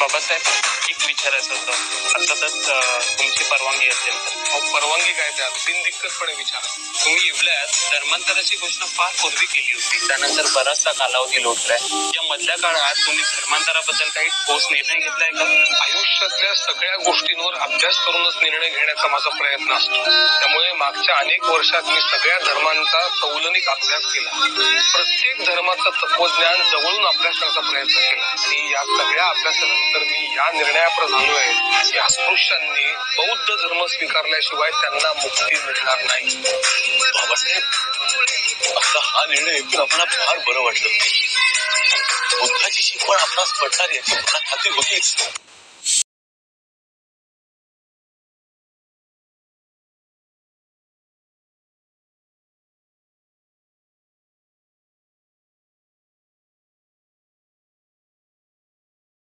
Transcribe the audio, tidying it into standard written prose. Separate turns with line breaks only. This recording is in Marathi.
बाबासाहेब, एक विचारायचं होतं. अर्थातच तुमची परवानगी असेल तर.
परवानगी काय त्यात बिनदिक्कतपणे विचारा.
तुम्ही इवल्यात धर्मांतराची घोषणा फार पूर्वी केली होती. त्यानंतर बराचसा कालावधी लोटलाय. या मधल्या काळात तुम्ही धर्मांतराबद्दल काही ठोस निर्णय घेतलाय का?
आयुष्यातल्या सगळ्या गोष्टींवर अभ्यास करूनच निर्णय घेण्याचा माझा प्रयत्न असतो. त्यामुळे मागच्या अनेक वर्षात मी सगळ्या धर्मांचा तौलनिक अभ्यास केला. प्रत्येक धर्माचं तत्वज्ञान जवळून अभ्यास करण्याचा प्रयत्न केला. आणि या सगळ्या अभ्यासानंतर मी या निर्णयाप्रत झालोय की अस्पृश्यांनी बौद्ध धर्म स्वीकारल्याशिवाय त्यांना मुक्ती मिळणार नाही.
बाबासाहेब, आता हा निर्णय ऐकून आम्हाला फार बरं वाटलं. बुद्धाची शिकवण आपणास पटणार याची मला खात्री होतीच.